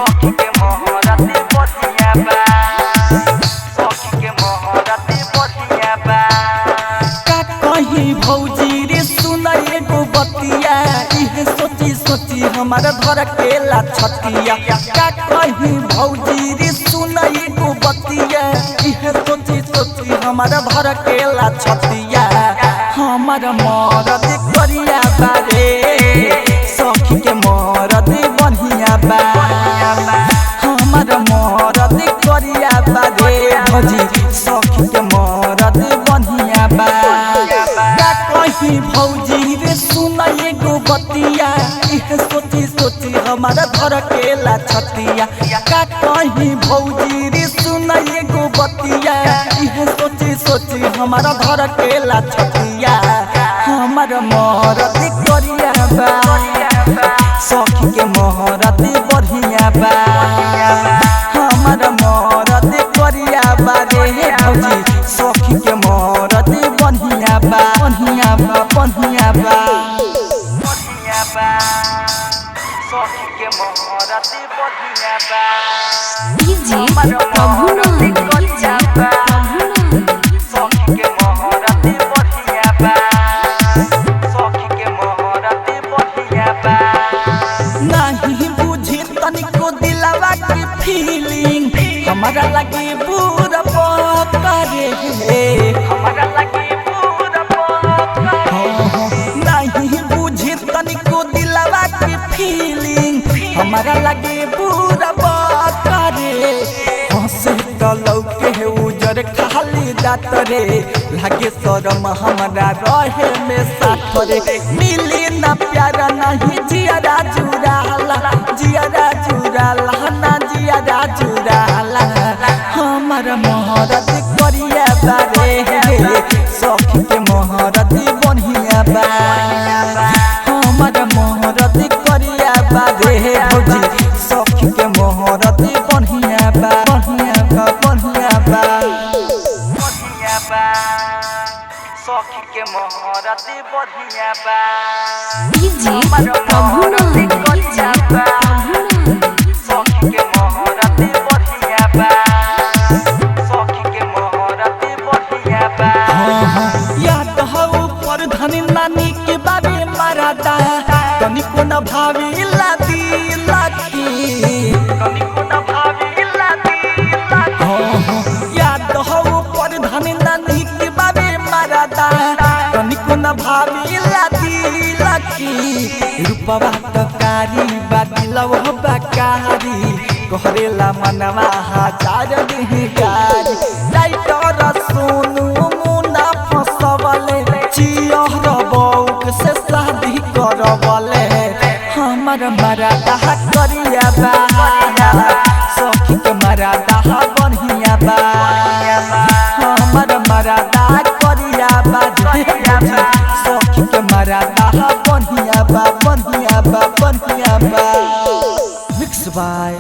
सखी के मोहरती बढ़िया बा, सखी के मोहरती बढ़िया बा। का कहीं भौजी रे सुन एगो बतिया, इहे सोची सोची हमारा धर केला छतिया। का कहीं भौजी रे सुन एगो बतिया, इहे सोची सोची हमारा धर केला छतिया। हमारा मरद करिया बारे सखी के मरद बढ़िया बा, हमारा मरद करिया बारे भौजी सखी के मरद बढ़िया बा। का कहीं भौजी रे सुन एगो बतिया, इहे सोची सोची हमारा धर केला छतिया। का कहीं भौजी रे सुन एगो बतिया, इहे सोची सोची हमारा धर केला छतिया। हमारा मरद करिया बा सखी के मरद बढ़िया बा, हमारा मरद करिया बा रे भौजी सखी के मरद बढ़िया बा, बढ़िया बा, बढ़िया बा, बढ़िया बा। सखी के मोहरती बढ़िया बा, डीजे मोहरती बढ़िया बा। सखी के मोहरती बढ़िया बा, सखी के मोहरती बढ़िया बा। नहीं बुझी तनिको दिलवा की फीलिंग, हमारा लगे बुरा करे, हमारा लगी पूरा नहीं बुझी तनिको दिलवा की फीलिंग, हमारा लगे बुरा करे। हंसे तलौ के उजर खाली दात रे, लागे शरम हमारा रहे में साथ रे। मिली ना प्यारा नहीं जियारा जुराला, जियारा जुराला ना जियारा जुराला। हमारा मोहरत करिया बारे सखी के मोहरत बढ़िया बा, हमारा मोहरत करिया बारे भौजी सखी के मोहरत बढ़िया बा, बढ़िया बा, बढ़िया बा, बढ़िया बा। सखी के मोहरती बढ़िया बा, डीजे मोहरती बढ़िया बा। सखी के मोहरती बढ़िया बा, सखी के मोहरती बढ़िया बा। याद हो पर धनी नानी के बारे मरादा, तनिको न भावी लादी लाकी, तनिको न भावी लादी लागी। याद हो पर धनी नानी के बारे मरादा, तनिको न भावी लादी लाकी। रूपवा तकारी बादिलव बकारी, कहरेला मनवा हजार दिहगारी। टाइटर सोनू मुना फसवले, चियहर बौक से शादी करवले। हमारा मरादा करिया बा सखी के मरादा बढ़िया बा, हमारा मरादा करिया बा सखी के मरादा बढ़िया बा, बढ़िया बा, बढ़िया बा। Mix by